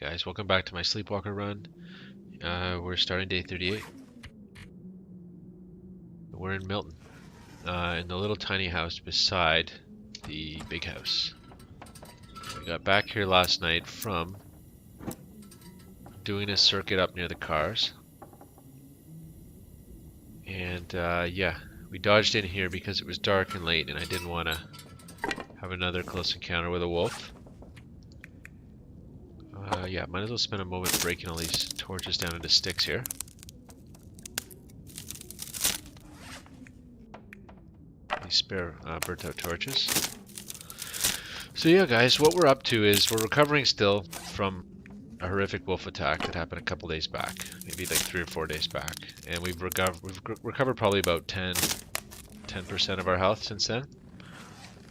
Guys, welcome back to my Sleepwalker Run. We're starting day 38. We're in Milton, in the little tiny house beside the big house. We got back here last night from doing a circuit up near the cars. And yeah, we dodged in here because it was dark and late and I didn't want to have another close encounter with a wolf. Yeah, might as well spend a moment breaking all these torches down into sticks here. These spare burnt out torches. So yeah, guys, what we're up to is we're recovering still from a horrific wolf attack that happened a couple days back, maybe like 3 or 4 days back, and we've recovered probably about 10% of our health since then,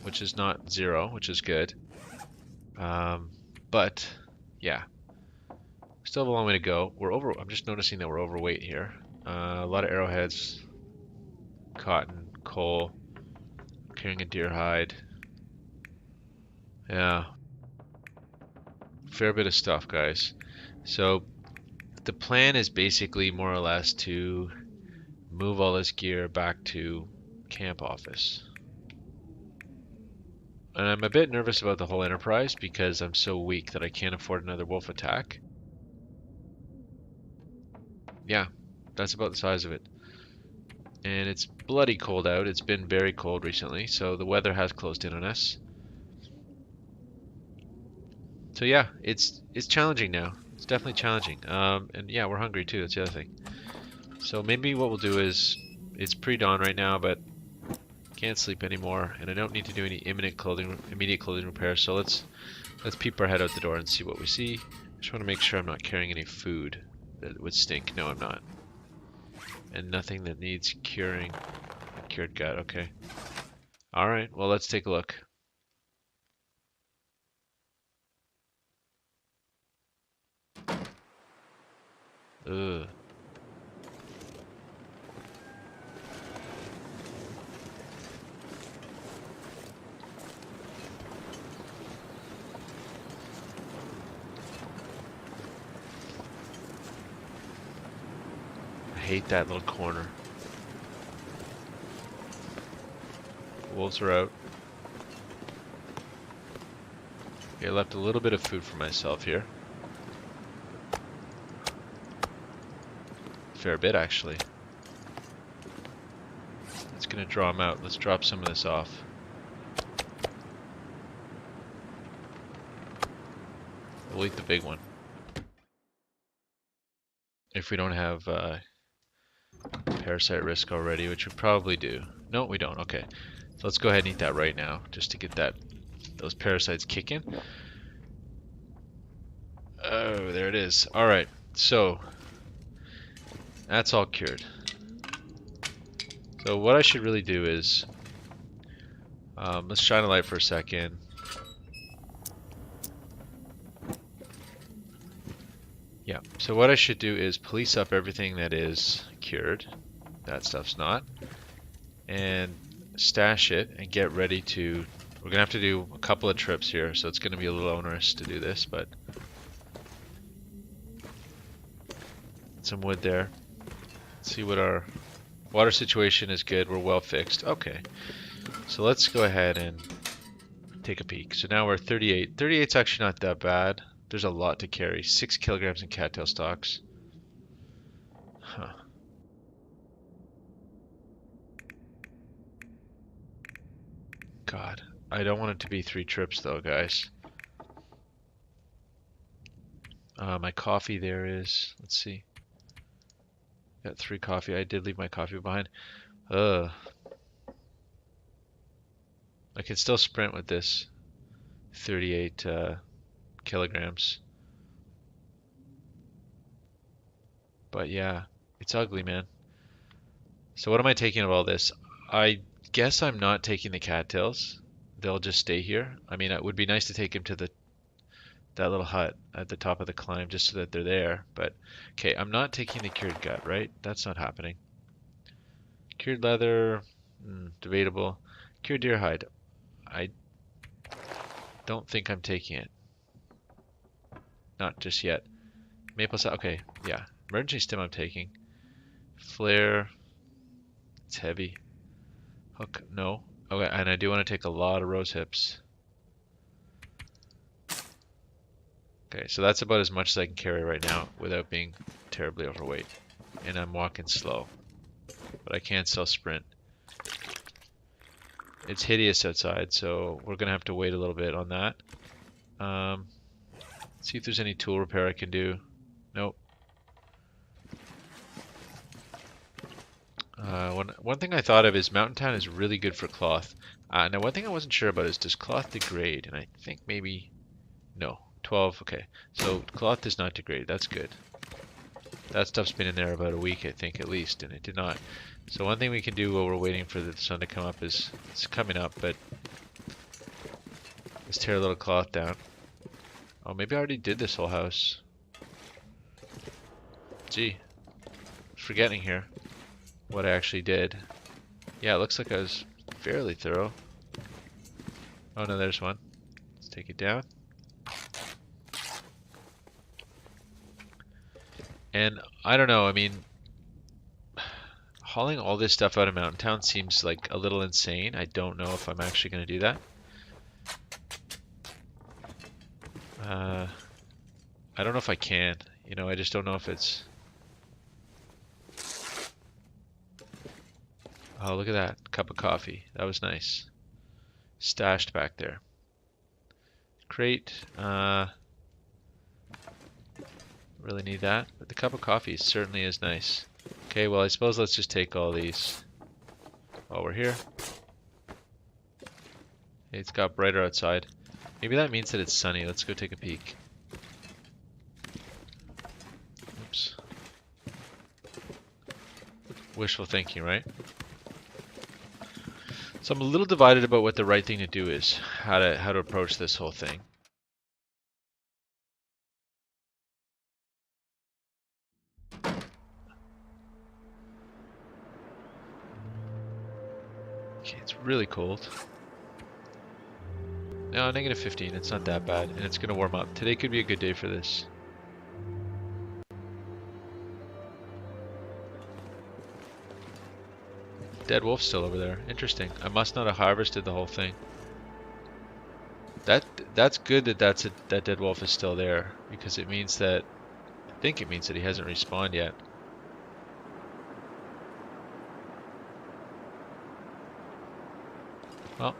which is not zero, which is good. But yeah, still have a long way to go. I'm just noticing that we're overweight here. A lot of arrowheads, cotton, coal, carrying a deer hide. Yeah, fair bit of stuff, guys. So the plan is basically more or less to move all this gear back to camp office. And I'm a bit nervous about the whole enterprise because I'm so weak that I can't afford another wolf attack. Yeah, that's about the size of it. And it's bloody cold out. It's been very cold recently, so the weather has closed in on us. So yeah, it's challenging now. It's definitely challenging. And yeah, we're hungry too. That's the other thing. So maybe what we'll do is, it's pre-dawn right now, but can't sleep anymore, and I don't need to do any immediate clothing repairs. So let's peep our head out the door and see what we see. Just want to make sure I'm not carrying any food that would stink. No, I'm not. And nothing that needs curing. A cured gut. Okay. All right. Well, let's take a look. Ugh. I hate that little corner. Wolves are out. Okay, I left a little bit of food for myself here. Fair bit, actually. It's gonna draw them out. Let's drop some of this off. We'll eat the big one. If we don't have parasite risk already, which we probably do. No, we don't. Okay. So let's go ahead and eat that right now, just to get those parasites kicking. Oh, there it is. All right. So that's all cured. So what I should really do is, let's shine a light for a second. Yeah, so what I should do is police up everything that is cured. That stuff's not. And stash it and get ready to... We're going to have to do a couple of trips here, so it's going to be a little onerous to do this, but... Some wood there. Let's see what our water situation is. Good, we're well fixed. Okay, so let's go ahead and take a peek. So now we're 38. 38's actually not that bad. There's a lot to carry. 6 kilograms in cattail stalks. Huh. God, I don't want it to be 3 trips though, guys. My coffee there is, let's see. Got 3 coffee. I did leave my coffee behind. I can still sprint with this 38 kilograms. But yeah, it's ugly, man. So what am I taking of all this? I guess I'm not taking the cattails. They'll just stay here. I mean, it would be nice to take them to that little hut at the top of the climb just so that they're there. But okay, I'm not taking the cured gut, right? That's not happening. Cured leather, debatable. Cured deer hide. I don't think I'm taking it. not just yet. Maple sap, okay, yeah. Emergency stem I'm taking. Flare, it's heavy. Hook, no. Okay, and I do want to take a lot of rose hips. Okay, so that's about as much as I can carry right now without being terribly overweight. And I'm walking slow, but I can still sprint. It's hideous outside, so we're gonna have to wait a little bit on that. See if there's any tool repair I can do. Nope. One thing I thought of is Mountain Town is really good for cloth. Now one thing I wasn't sure about is, does cloth degrade? And I think maybe, no, 12, okay. So cloth does not degrade, that's good. That stuff's been in there about a week, I think, at least, and it did not. So one thing we can do while we're waiting for the sun to come up is, it's coming up, but let's tear a little cloth down. Oh, maybe I already did this whole house. Gee, forgetting here what I actually did. Yeah, it looks like I was fairly thorough. Oh no, there's one. Let's take it down. And I don't know, I mean, hauling all this stuff out of Mountain Town seems like a little insane. I don't know if I'm actually going to do that. I don't know if I can. You know, I just don't know if it's... Oh, look at that. Cup of coffee. That was nice. Stashed back there. Crate. Really need that. But the cup of coffee certainly is nice. Okay, well, I suppose let's just take all these while we're here. It's got brighter outside. Maybe that means that it's sunny. Let's go take a peek. Oops. Wishful thinking, right? So I'm a little divided about what the right thing to do is, how to approach this whole thing. Okay, it's really cold. No, negative 15, it's not that bad, and it's gonna warm up. Today could be a good day for this. Dead wolf's still over there. Interesting. I must not have harvested the whole thing. That's good that that dead wolf is still there, because it means that, I think it means that he hasn't respawned yet. Well.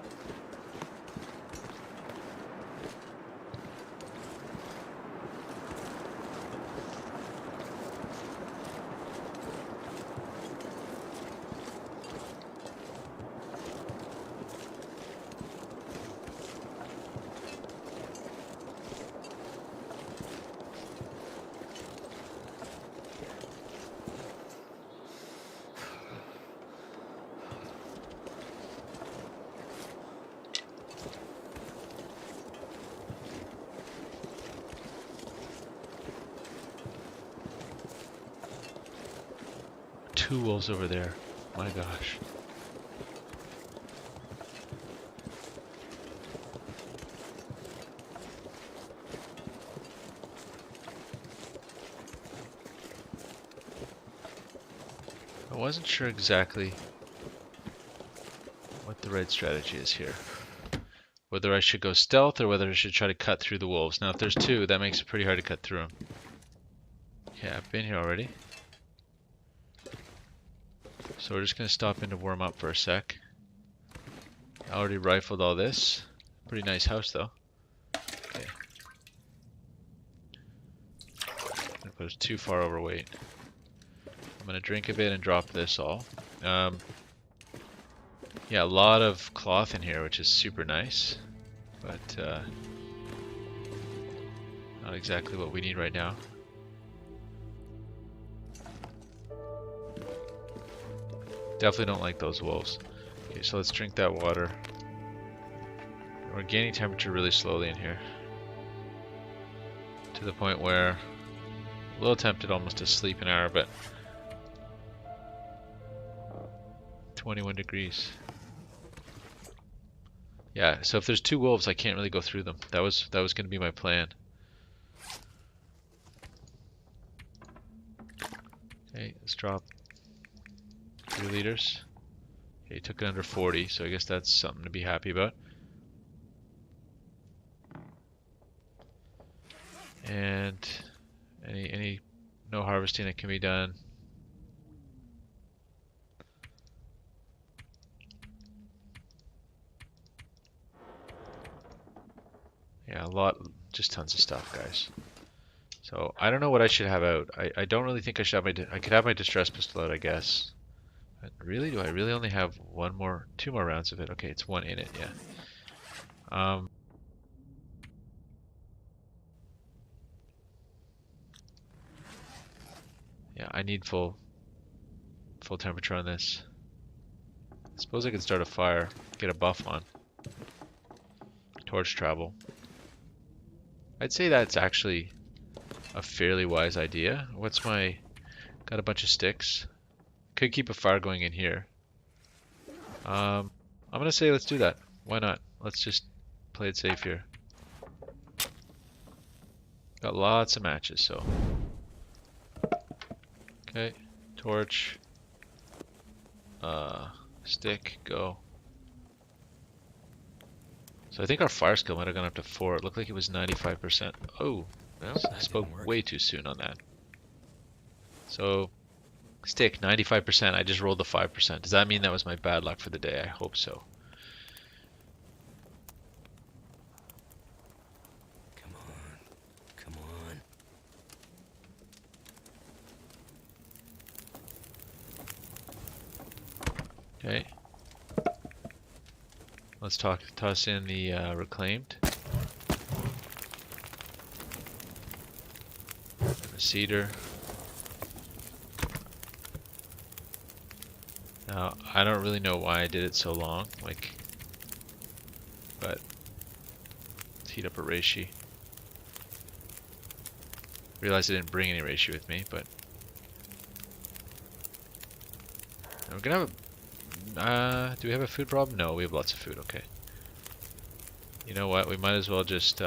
Two wolves over there. My gosh. I wasn't sure exactly what the right strategy is here. Whether I should go stealth or whether I should try to cut through the wolves. Now if there's two, that makes it pretty hard to cut through them. Yeah, I've been here already. So we're just going to stop in to warm up for a sec. I already rifled all this. Pretty nice house though. Okay. If I was too far overweight. I'm going to drink a bit and drop this all. Yeah, a lot of cloth in here, which is super nice. But not exactly what we need right now. Definitely don't like those wolves. Okay, so let's drink that water. We're gaining temperature really slowly in here. To the point where I'm a little tempted almost to sleep an hour, but 21 degrees. Yeah, so if there's two wolves, I can't really go through them. That was going to be my plan. Okay, let's drop 3 liters. Okay, took it under 40, so I guess that's something to be happy about. And any no harvesting that can be done. Yeah, a lot, just tons of stuff, guys. So I don't know what I should have out. I don't really think I should have I could have my distress pistol out, I guess. But really, do I really only have 2 more rounds of it? Okay, it's 1 in it, yeah. Yeah, I need full temperature on this. I suppose I could start a fire, get a buff on. Torch travel. I'd say that's actually a fairly wise idea. Got a bunch of sticks. Could keep a fire going in here. I'm gonna say let's do that. Why not? Let's just play it safe here. Got lots of matches, so. Okay, torch. Stick, go. So I think our fire skill might have gone up to 4. It looked like it was 95%. Oh, well, I spoke way too soon on that. So, stick, 95%. I just rolled the 5%. Does that mean that was my bad luck for the day? I hope so. Come on. Come on. Okay. Let's toss in the reclaimed. And the cedar. Now, I don't really know why I did it so long, but let's heat up a reishi. Realized I didn't bring any reishi with me, but we're gonna have do we have a food problem? No, we have lots of food, okay. You know what, we might as well just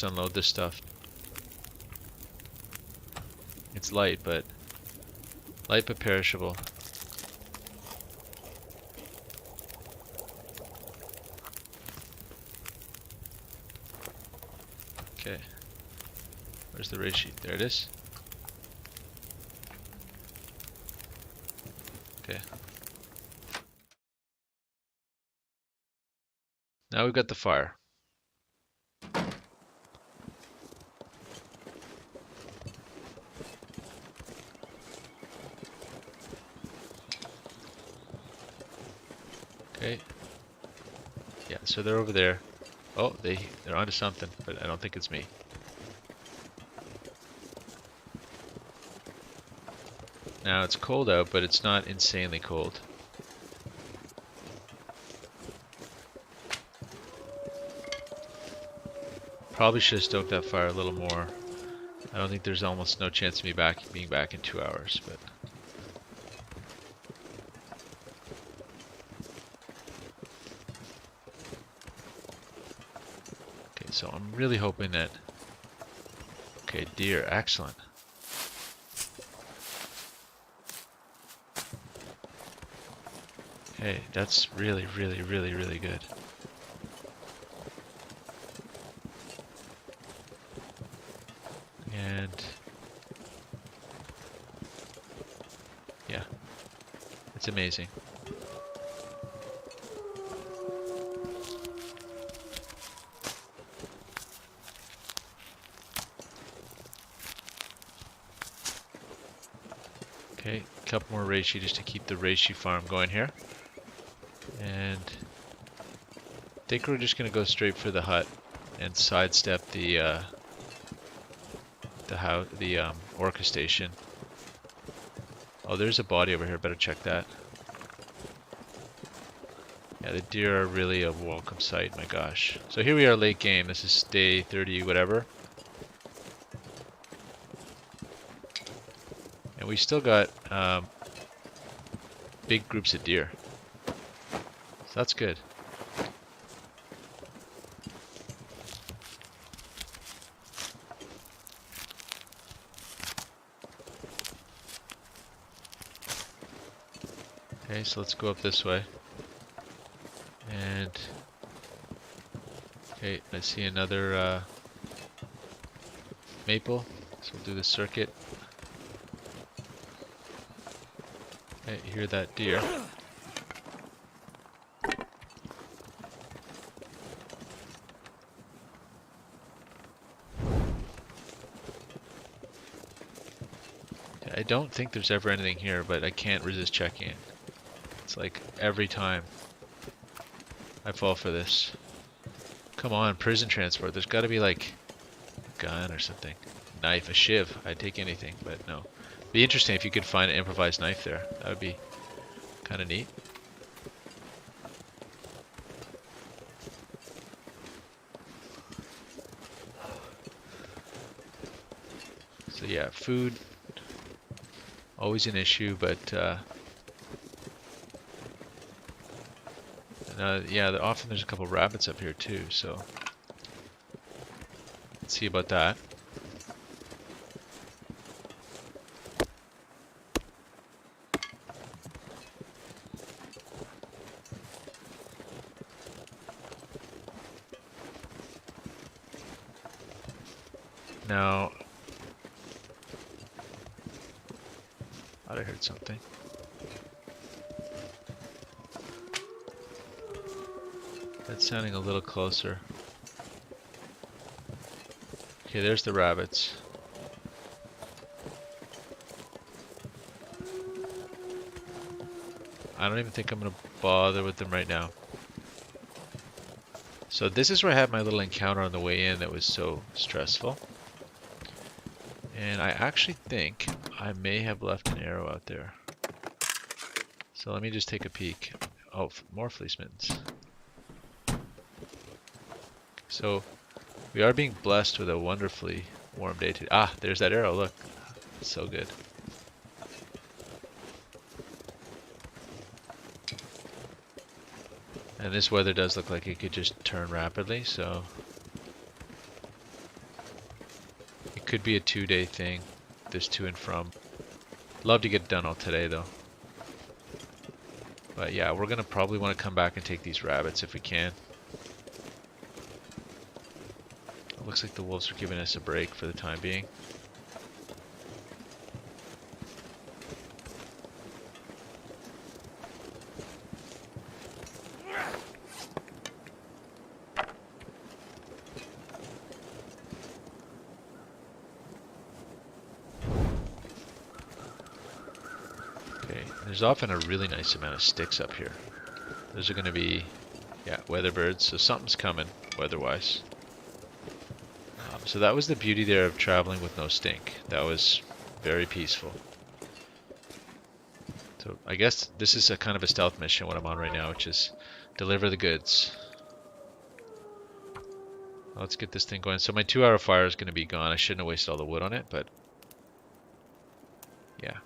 unload this stuff. It's light but perishable. Okay. Where's the reishi? There it is. Okay. Now we've got the fire. Okay. Yeah, so they're over there. Oh, they're onto something, but I don't think it's me. Now it's cold out, but it's not insanely cold. Probably should have stoked that fire a little more. I don't think there's almost no chance of me being back in 2 hours, but. Okay, so I'm really hoping that. Okay, deer, excellent. Okay, that's really, really, really, really good. And yeah, it's amazing. Okay, a couple more reishi just to keep the reishi farm going here. And I think we're just gonna go straight for the hut and sidestep the orca station. Oh, there's a body over here. Better check that. Yeah, the deer are really a welcome sight. My gosh. So here we are, late game. This is day 30, whatever. And we still got big groups of deer. So that's good. Okay, so let's go up this way. And okay, I see another maple. So we'll do the circuit. Okay, hear that deer. I don't think there's ever anything here, but I can't resist checking it. It's like every time I fall for this. Come on, prison transport. There's got to be like a gun or something. Knife, a shiv. I'd take anything, but no. Be interesting if you could find an improvised knife there. That would be kind of neat. So yeah, food, always an issue, but yeah, often there's a couple rabbits up here too, so let's see about that. Now, thought I heard something. That's sounding a little closer. Okay, there's the rabbits. I don't even think I'm gonna bother with them right now. So this is where I had my little encounter on the way in that was so stressful. And I actually think I may have left an arrow out there. So let me just take a peek. Oh, more fleece mittens. So we are being blessed with a wonderfully warm day today. Ah, there's that arrow, look. So good. And this weather does look like it could just turn rapidly, so it could be a 2-day thing, this to and from. Love to get it done all today though. But yeah, we're gonna probably want to come back and take these rabbits if we can. It looks like the wolves are giving us a break for the time being. There's often a really nice amount of sticks up here. Those are going to be, yeah, weather birds, so something's coming, weather-wise. So that was the beauty there of traveling with no stink. That was very peaceful. So I guess this is a kind of a stealth mission, what I'm on right now, which is deliver the goods. Let's get this thing going. So my 2-hour fire is going to be gone. I shouldn't have wasted all the wood on it, but yeah.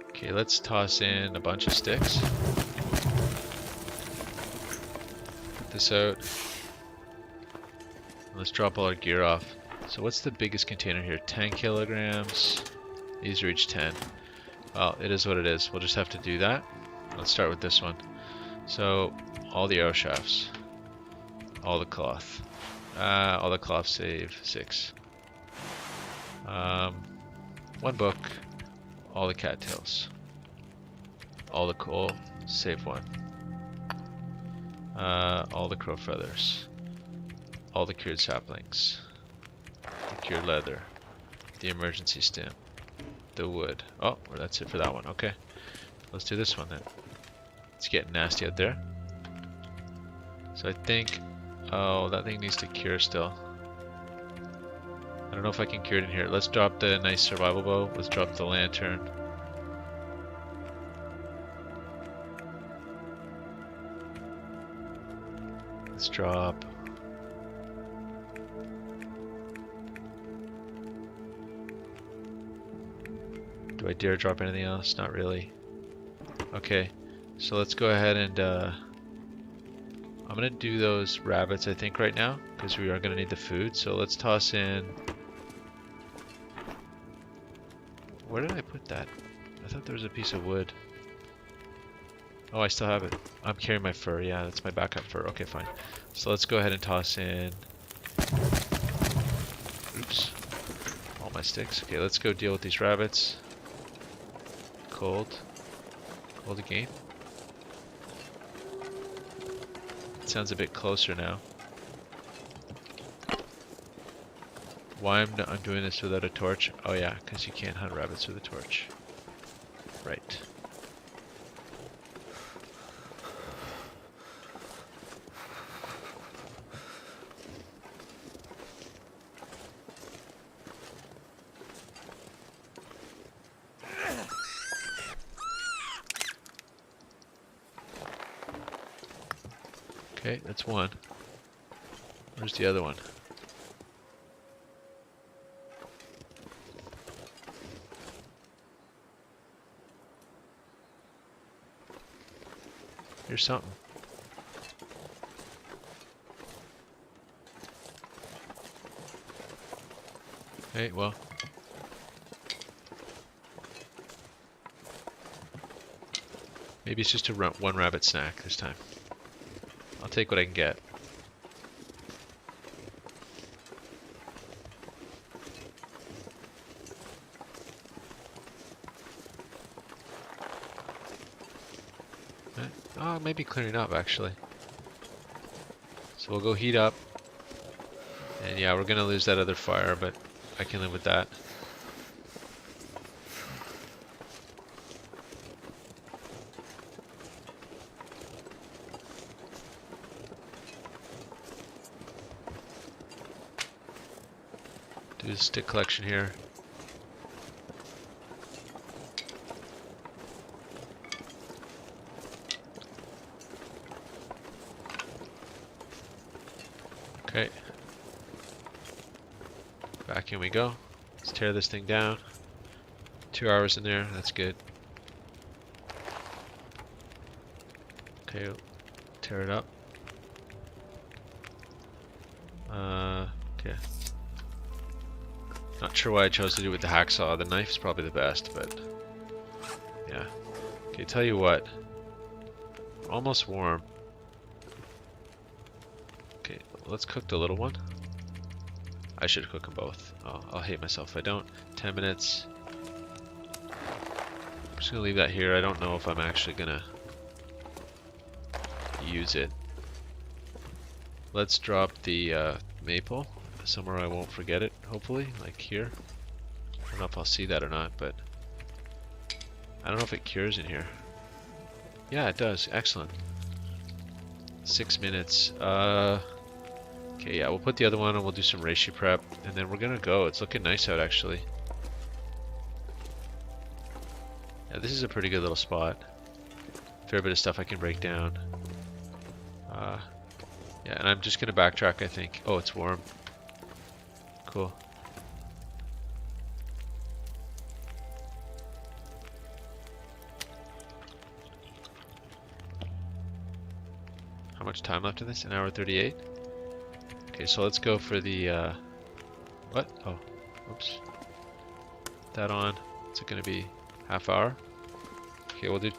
Okay, let's toss in a bunch of sticks. Put this out. Let's drop all our gear off. So what's the biggest container here? 10 kilograms. These are each 10. Well, it is what it is. We'll just have to do that. Let's start with this one. So, all the arrow shafts. All the cloth. All the cloth save 6. 1 book. All the cattails. All the coal, save 1. All the crow feathers. All the cured saplings. The cured leather. The emergency stem. The wood. Oh, well, that's it for that one. Okay. Let's do this one then. It's getting nasty out there. So I think... Oh, that thing needs to cure still. I don't know if I can cure it in here. Let's drop the nice survival bow. Let's drop the lantern. Let's drop. Do I dare drop anything else? Not really. Okay, so let's go ahead and I'm gonna do those rabbits, I think, right now, because we are gonna need the food. So let's toss in. Where did I put that? I thought there was a piece of wood. Oh, I still have it. I'm carrying my fur. Yeah, that's my backup fur. Okay, fine. So let's go ahead and toss in. Oops. All my sticks. Okay, let's go deal with these rabbits. Cold. Cold again. It sounds a bit closer now. Why I'm doing this without a torch? Oh yeah, because you can't hunt rabbits with a torch. Right. Okay, that's one. Where's the other one? Here's something. Hey, well. Maybe it's just a one rabbit snack this time. I'll take what I can get. Oh, maybe clearing up actually. So we'll go heat up. And yeah, we're gonna lose that other fire, but I can live with that. Do the stick collection here. Okay. Back in we go. Let's tear this thing down. 2 hours in there, that's good. Okay, tear it up. Okay. Not sure why I chose to do it with the hacksaw. The knife's probably the best, but yeah. Okay, tell you what. Almost warm. Okay, let's cook the little one. I should cook them both. I'll hate myself if I don't. 10 minutes. I'm just gonna leave that here. I don't know if I'm actually gonna use it. Let's drop the maple somewhere I won't forget it, hopefully, like here. I don't know if I'll see that or not, but I don't know if it cures in here. Yeah, it does. Excellent. 6 minutes. Okay, yeah, we'll put the other one and we'll do some reishi prep, and then we're gonna go. It's looking nice out, actually. Yeah, this is a pretty good little spot. Fair bit of stuff I can break down. Yeah, and I'm just gonna backtrack, I think. Oh, it's warm. Cool. How much time left in this? 1 hour 38? Okay, so let's go for the, what? Oh, oops. Put that on. It's gonna be half hour. Okay, we'll do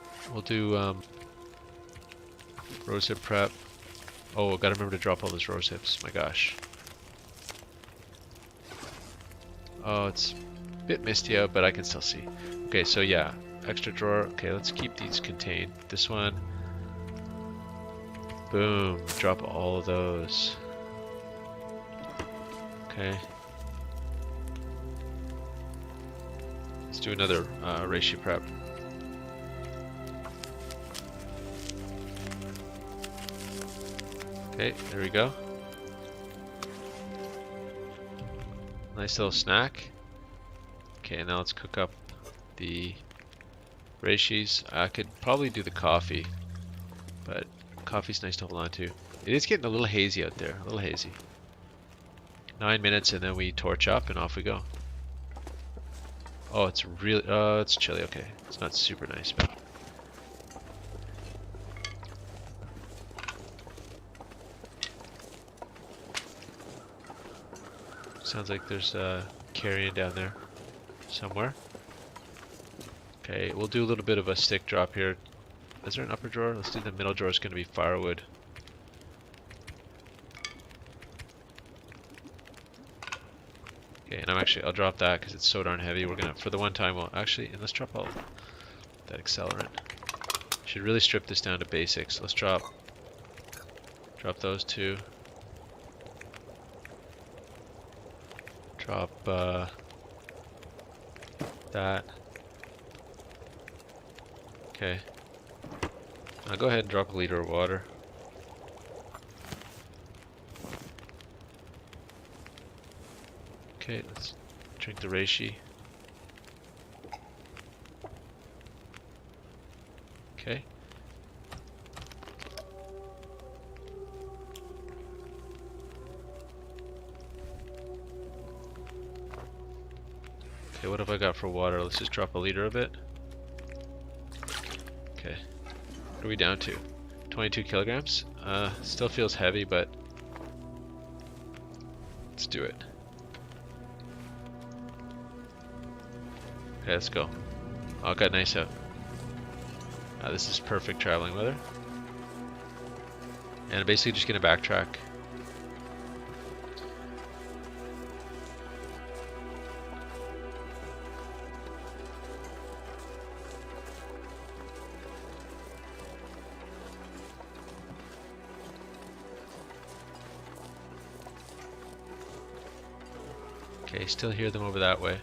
rosehip prep. Oh, I gotta remember to drop all those rosehips. My gosh. Oh, it's a bit misty out, but I can still see. Okay, so yeah, extra drawer. Okay, let's keep these contained. This one. Boom. Drop all of those. Okay. Let's do another reishi prep. Okay, there we go. Nice little snack. Okay, now let's cook up the reishis. I could probably do the coffee, but coffee's nice to hold on to. It is getting a little hazy out there, a little hazy. 9 minutes and then we torch up and off we go. Oh, it's really, it's chilly. Okay, it's not super nice, but Sounds like there's carrion down there somewhere. Okay, we'll do a little bit of a stick drop here. Is there an upper drawer? Let's do the middle drawer. It's going to be firewood. Okay, and I'll drop that because it's so darn heavy. We're gonna, for the one time, and let's drop all that accelerant. Should really strip this down to basics. Let's drop those two. Drop that. Okay. I'll go ahead and drop a liter of water. Okay, let's drink the reishi. Okay. Okay, what have I got for water? Let's just drop a liter of it. Okay. What are we down to? 22 kilograms? Still feels heavy, but let's do it. Okay, let's go. Oh, it got nice out. This is perfect traveling weather. And I'm basically just gonna backtrack. Okay, still hear them over that way.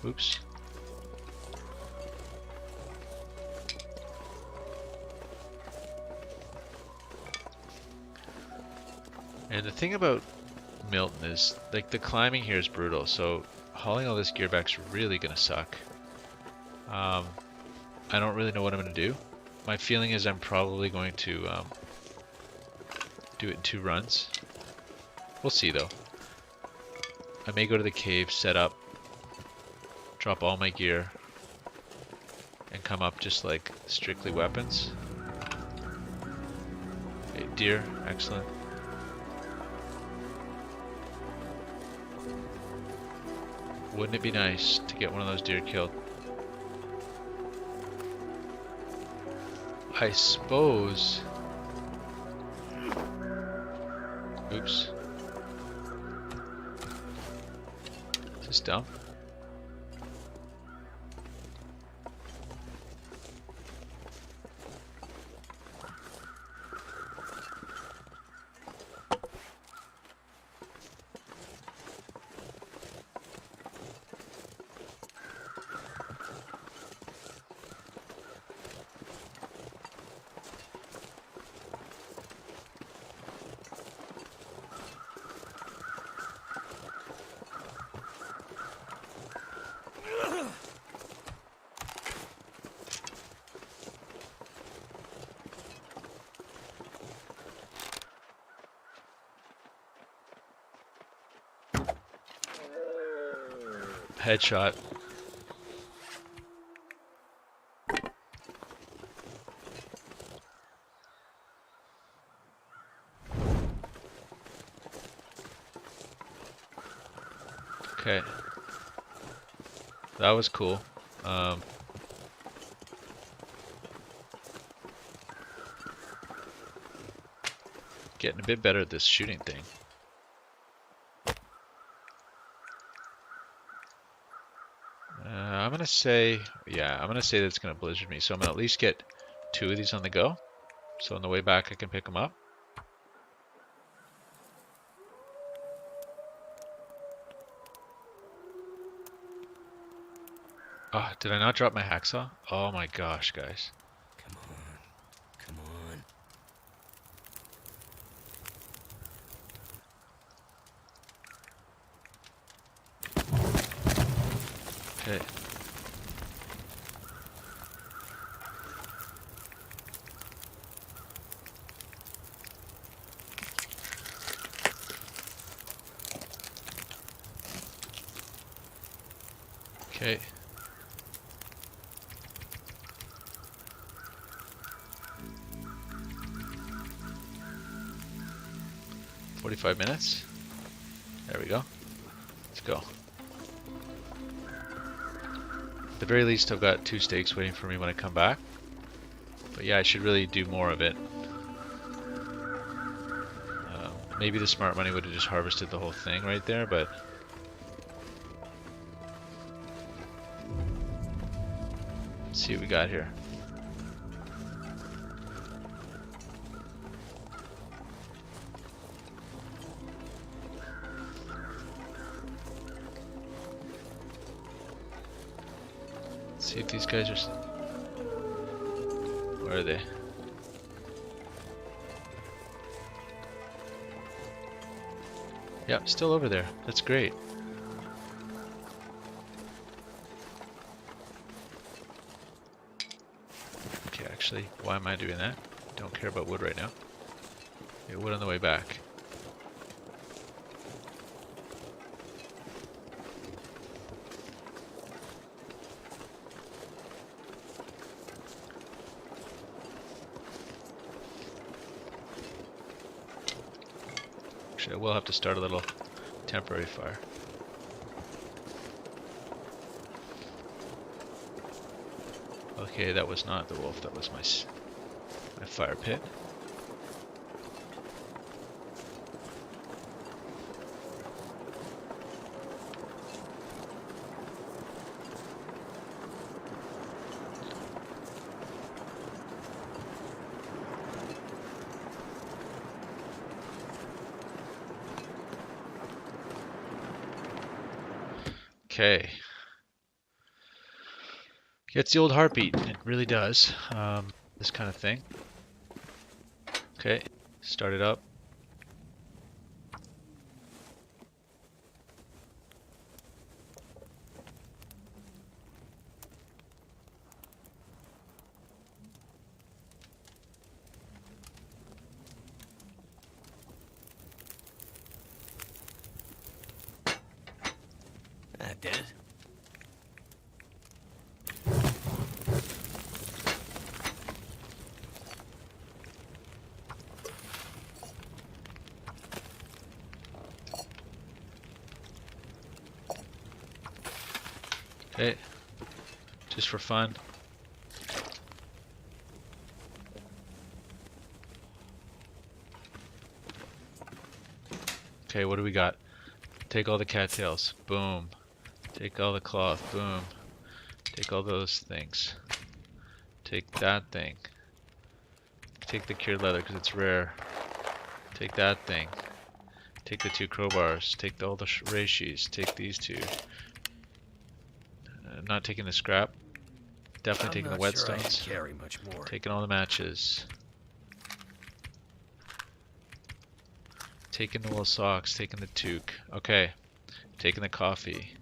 Oops. And the thing about Milton is, like, the climbing here is brutal, so hauling all this gear back's really gonna suck. I don't really know what I'm gonna do. My feeling is I'm probably going to do it in 2 runs. We'll see though. I may go to the cave, set up, drop all my gear, and come up just like strictly weapons. Okay, deer, excellent. Wouldn't it be nice to get one of those deer killed? I suppose. Oops. Is this dumb? Headshot. Okay. That was cool. Getting a bit better at this shooting thing. I'm gonna say that it's gonna blizzard me, so I'm gonna at least get 2 of these on the go. So on the way back I can pick them up. Oh, did I not drop my hacksaw? Oh my gosh, guys. Come on. Come on. Okay. Okay. "45 minutes? There we go. Let's go. At the very least, I've got 2 steaks waiting for me when I come back. But yeah, I should really do more of it. Maybe the smart money would have just harvested the whole thing right there, but let's see what we got here. Let's see if these guys are... Where are they? Yeah, still over there. That's great. Okay, actually, why am I doing that? Don't care about wood right now. Okay, wood on the way back. Actually, I will have to start a little temporary fire. Okay, that was not the wolf, that was my fire pit. Okay. Gets the old heartbeat. It really does. This kind of thing. Okay. Start it up. That did it. Okay. Just for fun. Okay, what do we got? Take all the cattails. Boom. Take all the cloth. Boom. Take all those things. Take that thing. Take the cured leather because it's rare. Take that thing. Take the 2 crowbars. Take all the reishis. Take these 2. I'm not taking the scrap. Definitely taking the whetstones. Carry much more. Taking all the matches. Taking the wool socks. Taking the toque. Okay. Taking the coffee.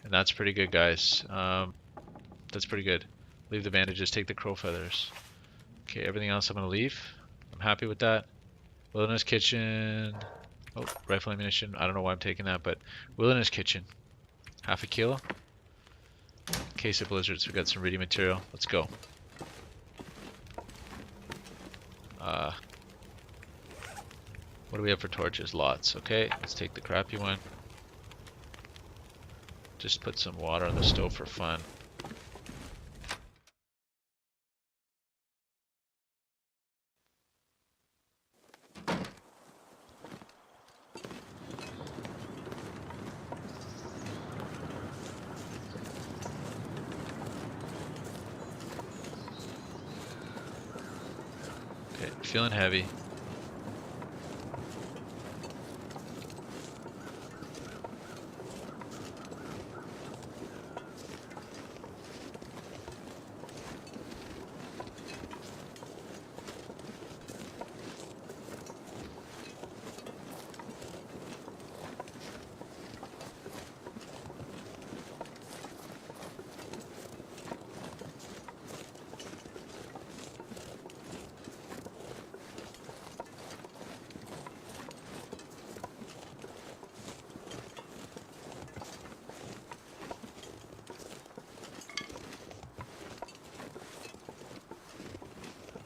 And that's pretty good, guys. That's pretty good. Leave the bandages. Take the crow feathers. Okay, everything else I'm going to leave. I'm happy with that. Wilderness kitchen. Oh, rifle ammunition. I don't know why I'm taking that, but wilderness kitchen. Half a kilo. Case of blizzards. We got some ready material. Let's go. What do we have for torches? Lots. Okay, let's take the crappy one. Just put some water on the stove for fun. Okay, feeling heavy.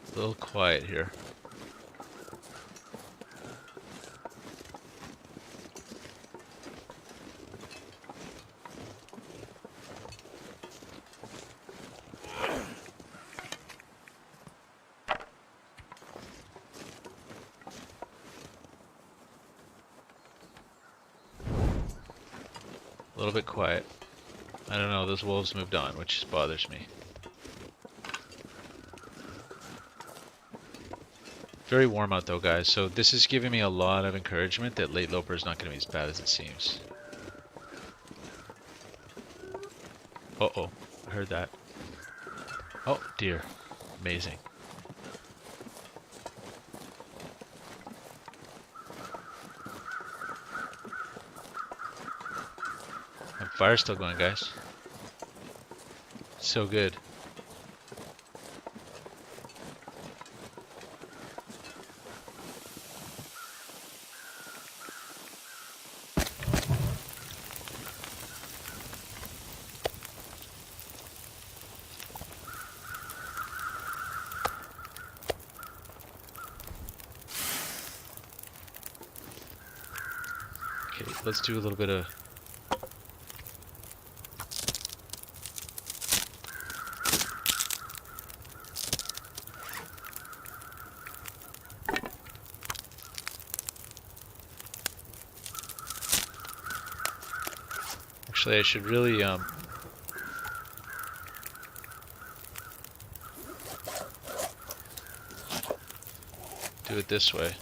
A little quiet here. A little bit quiet. I don't know, those wolves moved on, which bothers me. Very warm out though, guys, so this is giving me a lot of encouragement that late loper is not going to be as bad as it seems. Uh-oh, I heard that. Oh dear, amazing. And fire's still going, guys. So good. Okay, let's do a little bit of... Actually, I should really, do it this way.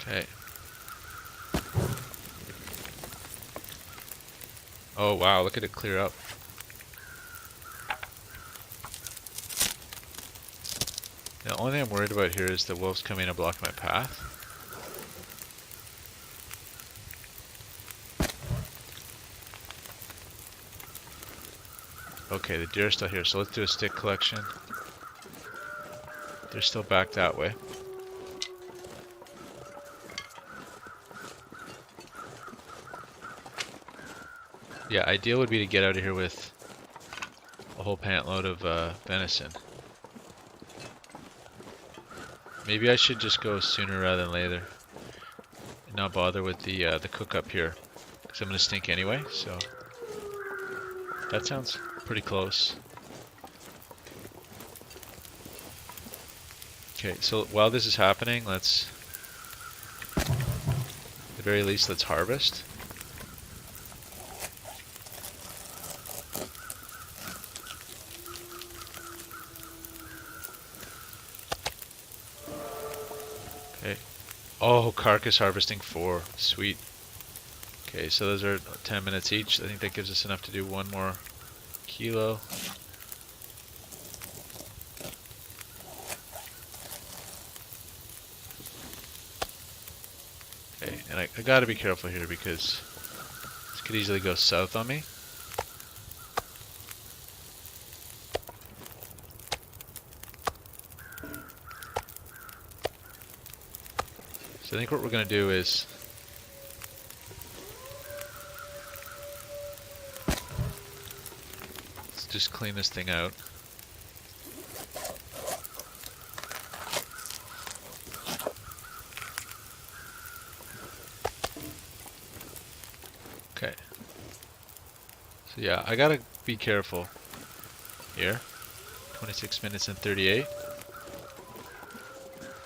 Okay. Oh wow, look at it clear up. The only thing I'm worried about here is the wolves coming and blocking my path. Okay, the deer are still here, so let's do a stick collection. They're still back that way. Yeah, ideal would be to get out of here with a whole pant load of venison. Maybe I should just go sooner rather than later and not bother with the cook up here, because I'm gonna stink anyway. So that sounds pretty close. Okay, so while this is happening, let's, at the very least, let's harvest. Okay. Oh, carcass harvesting 4. Sweet. Okay, so those are 10 minutes each. I think that gives us enough to do one more kilo. Okay, and I gotta be careful here because this could easily go south on me. So I think what we're gonna do is let's just clean this thing out. Okay. So yeah, I gotta be careful here. 26 minutes and 38.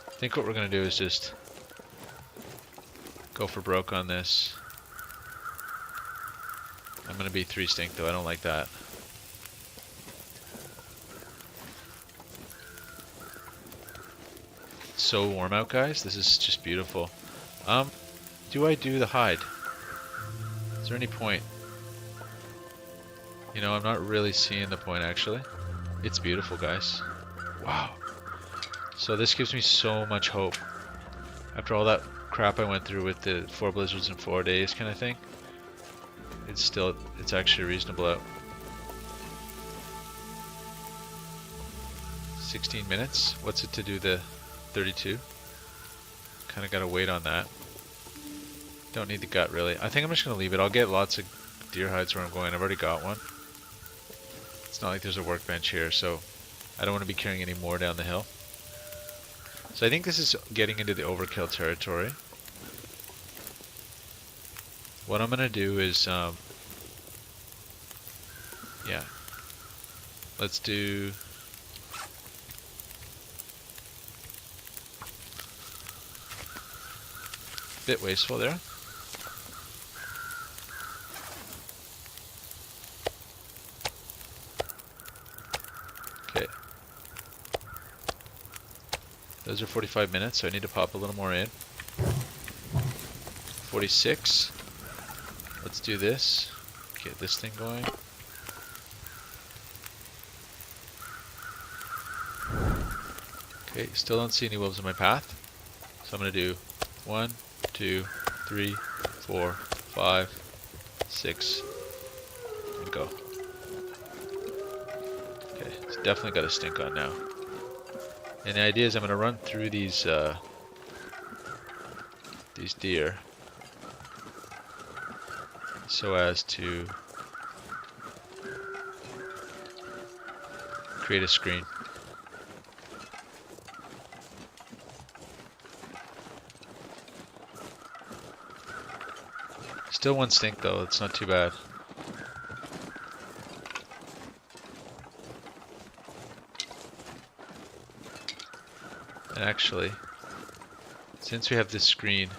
I think what we're gonna do is just go for broke on this. I'm gonna be 3 stink though, I don't like that. It's so warm out, guys. This is just beautiful. Do I do the hide? Is there any point? You know, I'm not really seeing the point actually. It's beautiful, guys. Wow. So this gives me so much hope. After all that crap I went through with the 4 blizzards in 4 days kind of thing, it's actually reasonable out. 16 minutes? What's it to do the 32? Kind of gotta wait on that. Don't need the gut really. I think I'm just gonna leave it. I'll get lots of deer hides where I'm going. I've already got one. It's not like there's a workbench here, so I don't want to be carrying any more down the hill. So I think this is getting into the overkill territory. What I'm gonna do is, yeah, Let's do... Bit wasteful there. Okay. Those are 45 minutes, so I need to pop a little more in. 46. Let's do this. Get this thing going. Okay, still don't see any wolves in my path. So I'm going to do 1, 2, 3, 4, 5, 6, and go. Okay, it's definitely got a stink on now. And the idea is I'm going to run through these deer so as to create a screen. Still one stink though, it's not too bad. And actually, since we have this screen,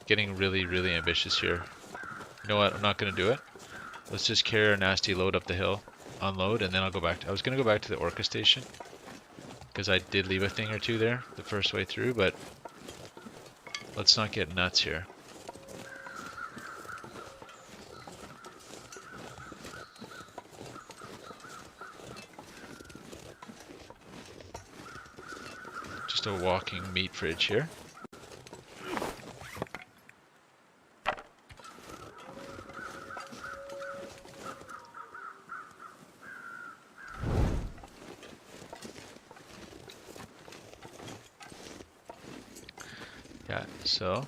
getting really, really ambitious here. You know what, I'm not going to do it. Let's just carry our nasty load up the hill, unload, and then I'll go back to... I was going to go back to the Orca station, because I did leave a thing or two there the first way through, but let's not get nuts here. Just a walking meat fridge here. Yeah, so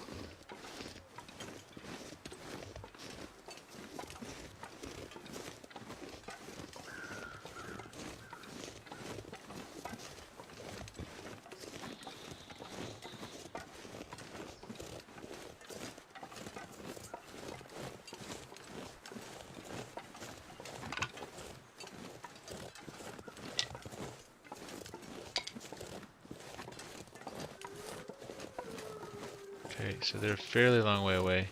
okay, so they're a fairly long way away.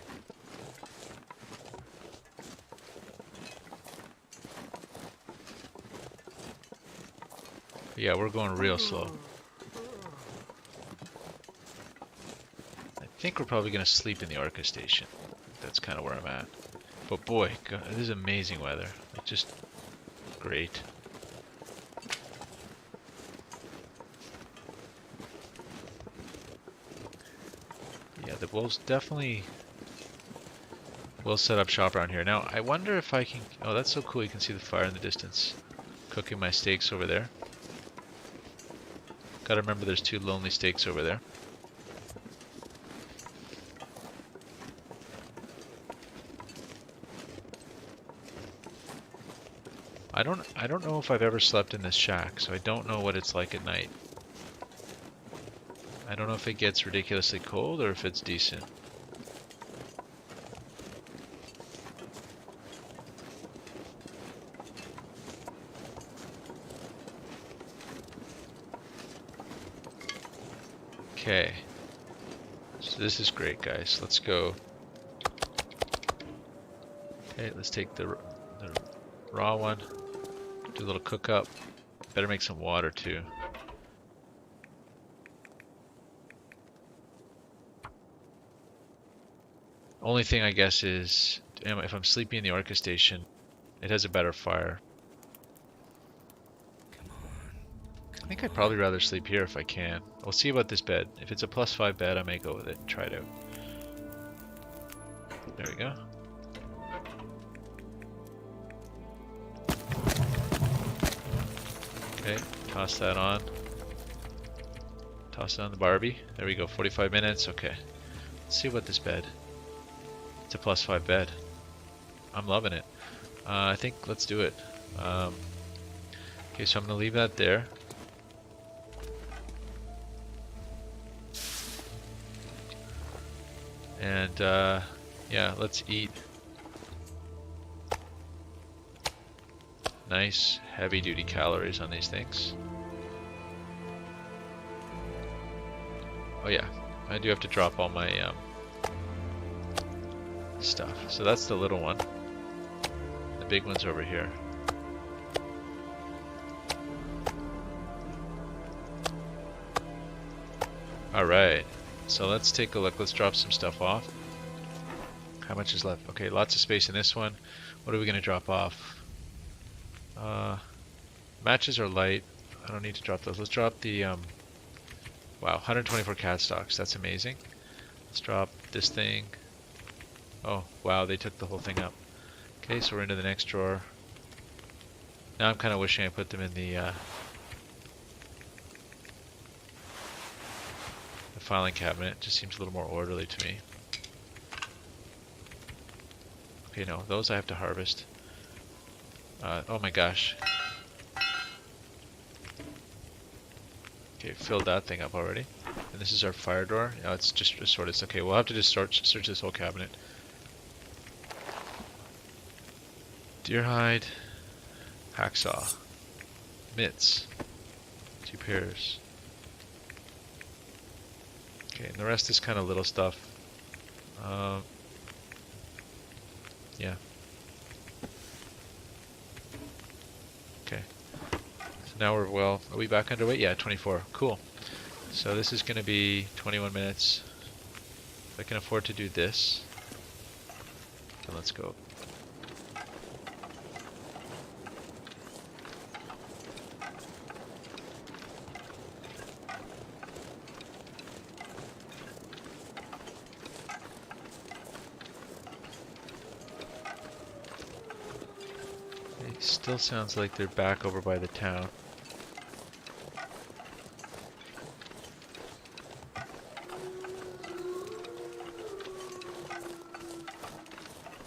Yeah, we're going real slow. I think we're probably going to sleep in the Orca station. That's kind of where I'm at. But boy, God, this is amazing weather. It's just great. Yeah, the wolves definitely will set up shop around here. Now, I wonder if I can... Oh, that's so cool. You can see the fire in the distance. Cooking my steaks over there. Gotta remember there's two lonely steaks over there. I don't know if I've ever slept in this shack, so I don't know what it's like at night. I don't know if it gets ridiculously cold or if it's decent. Okay. So this is great, guys. Let's go. Okay, let's take the raw one. Do a little cook up. Better make some water too. Only thing I guess is if I'm sleeping in the Orca station, it has a better fire. I think I'd probably rather sleep here if I can. We'll see about this bed. If it's a +5 bed, I may go with it and try it out. There we go. Okay, toss that on. Toss it on the Barbie. There we go, 45 minutes. Okay. Let's see about this bed. It's a +5 bed. I'm loving it. I think let's do it. Okay, so I'm going to leave that there. And yeah, let's eat Nice heavy duty calories on these things. Oh yeah, I do have to drop all my stuff. So that's the little one. The big one's over here. Alright, so let's take a look. Let's drop some stuff off. How much is left? Okay, lots of space in this one. What are we going to drop off? Matches are light. I don't need to drop those. Let's drop the, wow, 124 cat stocks. That's amazing. Let's drop this thing. Oh, wow, they took the whole thing up. Okay, so we're into the next drawer. Now I'm kind of wishing I put them in the filing cabinet. It just seems a little more orderly to me. Okay, no, those I have to harvest. Oh my gosh. Okay, filled that thing up already. And this is our fire door. No, it's just sorted. It's okay, we'll have to just search this whole cabinet. Deer hide, hacksaw, mitts, 2 pairs. Okay, and the rest is kind of little stuff. Yeah. Okay. So now we're well. Are we back underweight? Yeah, 24. Cool. So this is going to be 21 minutes. If I can afford to do this, then let's go. It still sounds like they're back over by the town.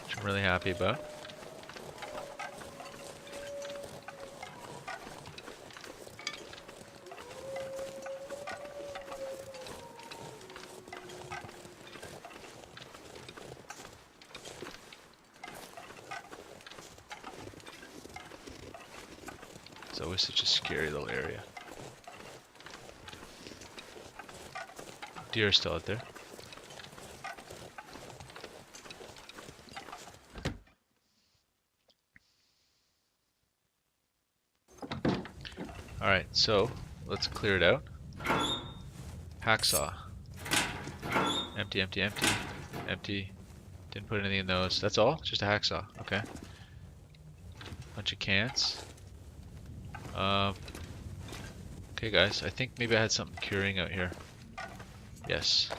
Which I'm really happy about. It's always such a scary little area. Deer are still out there. Alright, so let's clear it out. Hacksaw. Empty, empty, empty. Empty. Didn't put anything in those. That's all? Just a hacksaw. Okay. Bunch of cans. Okay guys, I think maybe I had something curing out here. Yes.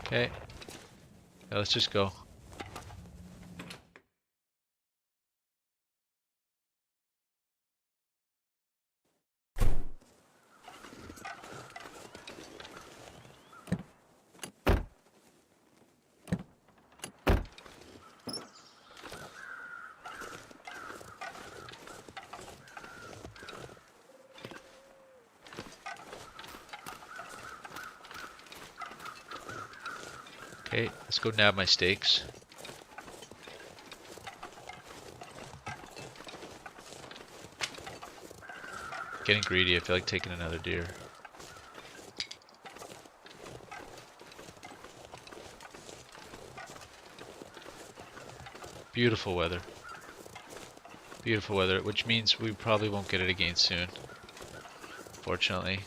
Okay. Yeah, let's just go. Okay, let's go nab my steaks. Getting greedy, I feel like taking another deer. Beautiful weather. Beautiful weather, which means we probably won't get it again soon. Fortunately.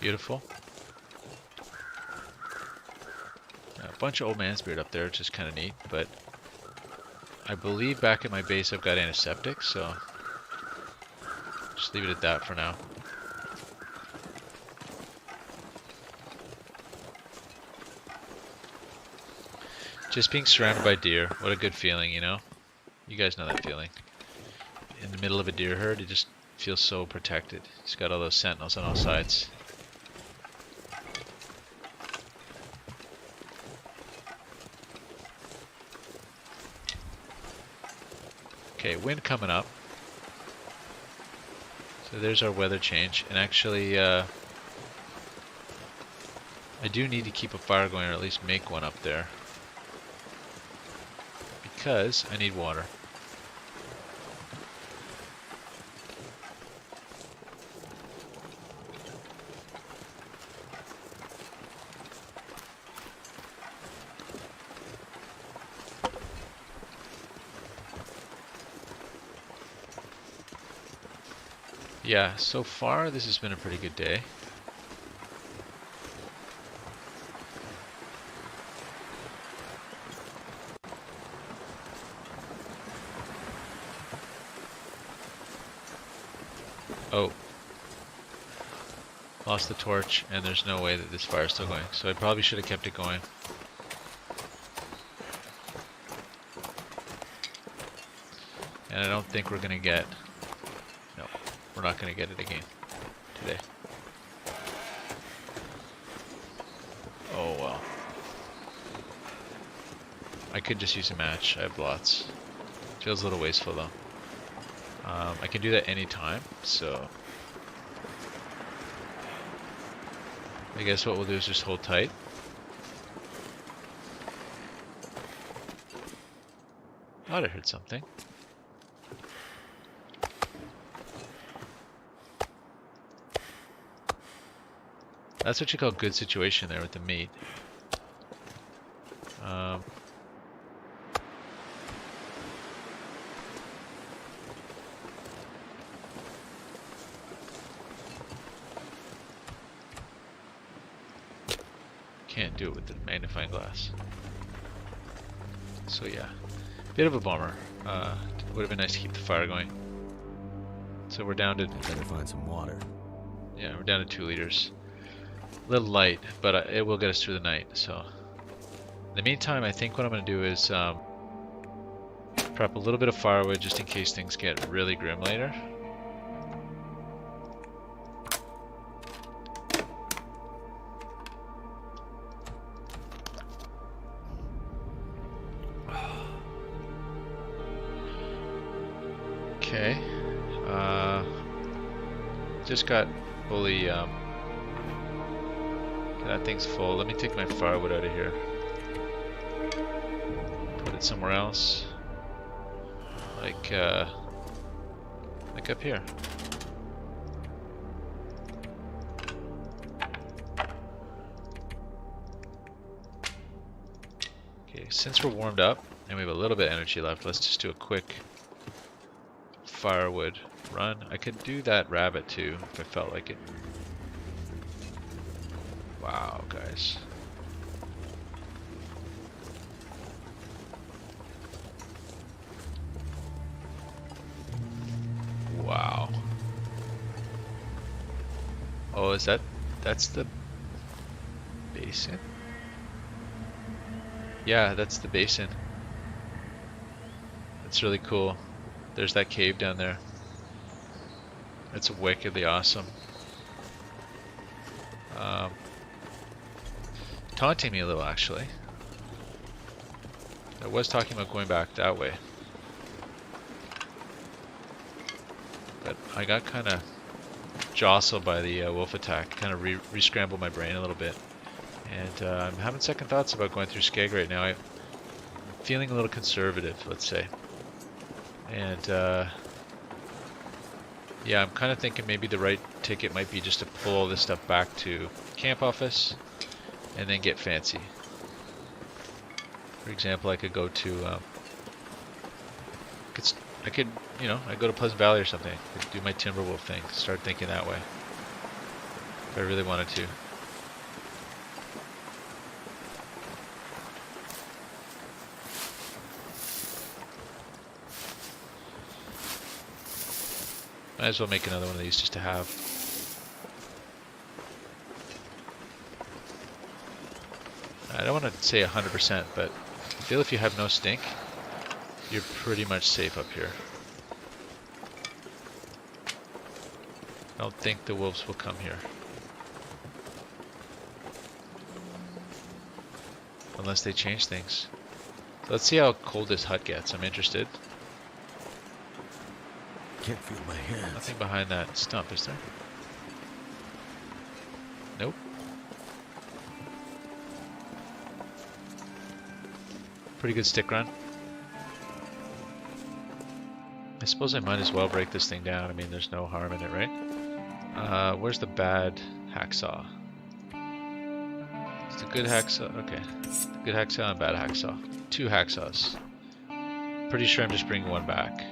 Beautiful. A bunch of old man's beard up there, which is kind of neat, but I believe back at my base I've got antiseptic, so just leave it at that for now. Just being surrounded by deer, what a good feeling, you know? You guys know that feeling. In the middle of a deer herd, you just feel so protected. It's got all those sentinels on all sides. Okay, wind coming up. So there's our weather change, and actually I do need to keep a fire going, or at least make one up there. Because I need water. Yeah, so far this has been a pretty good day. Oh. Lost the torch, and there's no way that this fire's still going. So I probably should have kept it going. And I don't think we're gonna get... No, we're not gonna get it again today. Oh well. I could just use a match. I have lots. Feels a little wasteful though. I can do that anytime, so... I guess what we'll do is just hold tight. Thought I heard something. That's what you call good situation there with the meat. Can't do it with the magnifying glass. So yeah, bit of a bummer. Would have been nice to keep the fire going. So we're down to... Better find some water. Yeah, we're down to 2 liters. A little light, but it will get us through the night. So in the meantime, I think what I'm going to do is prep a little bit of firewood just in case things get really grim later. Okay. Just got fully... that thing's full. Let me take my firewood out of here. Put it somewhere else. Like up here. Okay, since we're warmed up and we have a little bit of energy left, let's just do a quick firewood run. I could do that rabbit too if I felt like it. Wow, guys. Wow. Oh, that's the basin? Yeah, that's the basin. That's really cool. There's that cave down there. That's wickedly awesome. Taunting me a little, actually. I was talking about going back that way. But I got kind of jostled by the wolf attack. Kind of re-scrambled my brain a little bit. And I'm having second thoughts about going through Skeg right now. I'm feeling a little conservative, let's say. And yeah, I'm kind of thinking maybe the right ticket might be just to pull all this stuff back to camp office and then get fancy. For example, I could go to I could, you know, I go to Pleasant Valley or something. I could do my Timberwolf thing. Start thinking that way. If I really wanted to. Might as well make another one of these just to have. I don't want to say 100%, but I feel if you have no stink, you're pretty much safe up here. I don't think the wolves will come here. Unless they change things. So let's see how cold this hut gets. I'm interested. Can't feel my hands. Nothing behind that stump, is there? Nope. Pretty good stick run. I suppose I might as well break this thing down. I mean, there's no harm in it, right? Where's the bad hacksaw? It's a good hacksaw. Okay. Good hacksaw and bad hacksaw. 2 hacksaws. Pretty sure I'm just bringing one back.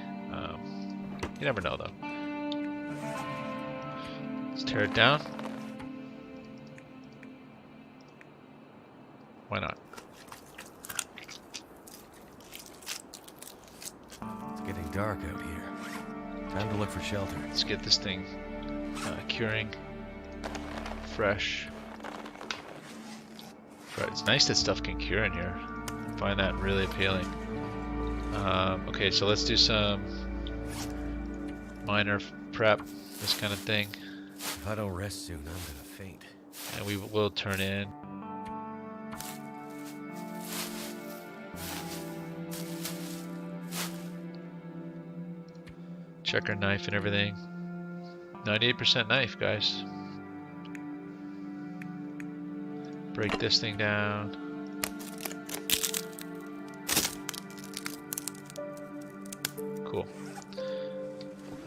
You never know, though. Let's tear it down. Why not? It's getting dark out here. Time to look for shelter. Let's get this thing curing. Fresh. It's nice that stuff can cure in here. I find that really appealing. Okay, so let's do some minor prep, this kind of thing. If I don't rest soon, I'm gonna faint. And we will turn in. Check our knife and everything. 98% knife, guys. Break this thing down. Cool.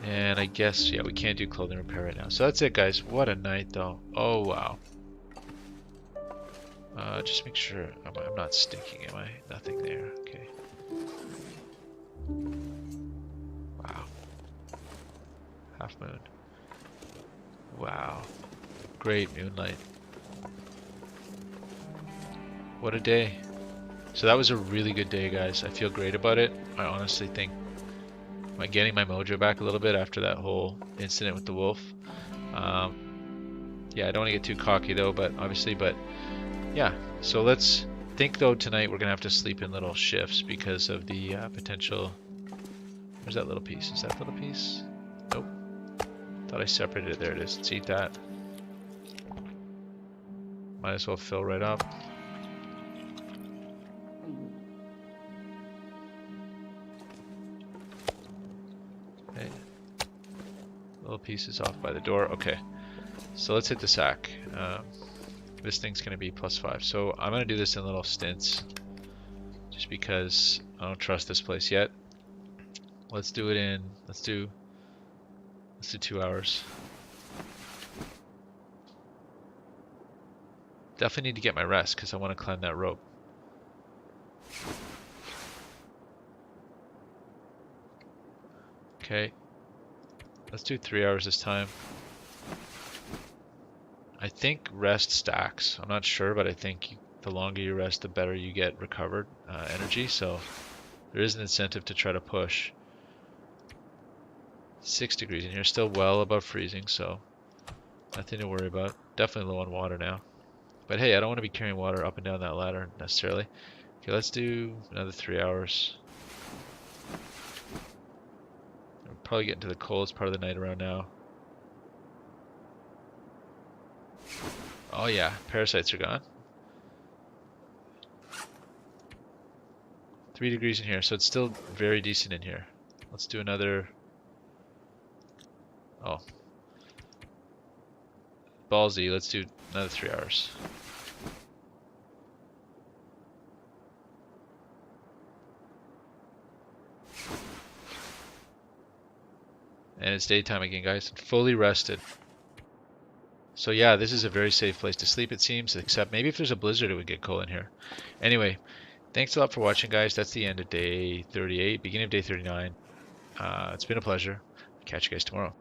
And I guess, yeah, we can't do clothing repair right now. So that's it, guys. What a night, though. Oh, wow. Just make sure I'm not stinking, am I? Nothing there. Okay. Wow. Half moon. Wow. Great moonlight. What a day. So that was a really good day, guys. I feel great about it. I honestly think I'm getting my mojo back a little bit after that whole incident with the wolf. Yeah, I don't want to get too cocky though, but yeah. So let's think though tonight we're gonna have to sleep in little shifts because of the potential. Where's that little piece? Is that little piece? Nope. Thought I separated it. There it is. Let's eat that. Might as well fill right up. Okay. Little pieces off by the door. Okay. So let's hit the sack. This thing's going to be +5. So I'm going to do this in little stints. Just because I don't trust this place yet. Let's do it in, let's do 2 hours. Definitely need to get my rest because I want to climb that rope. Okay. Let's do 3 hours this time. I think rest stacks. I'm not sure, but I think the longer you rest, the better you get recovered energy. So there is an incentive to try to push. 6 degrees in here, still well above freezing, so nothing to worry about. Definitely low on water now. But hey, I don't want to be carrying water up and down that ladder necessarily. Okay, let's do another 3 hours. We're probably getting to the coldest part of the night around now. Oh yeah, parasites are gone. 3 degrees in here, so it's still very decent in here. Let's do another. Oh. Ballsy, let's do another 3 hours. And it's daytime again, guys. Fully rested. So yeah, this is a very safe place to sleep, it seems, except maybe if there's a blizzard it would get cold in here. Anyway, thanks a lot for watching, guys. That's the end of day 38, beginning of day 39. It's been a pleasure. Catch you guys tomorrow.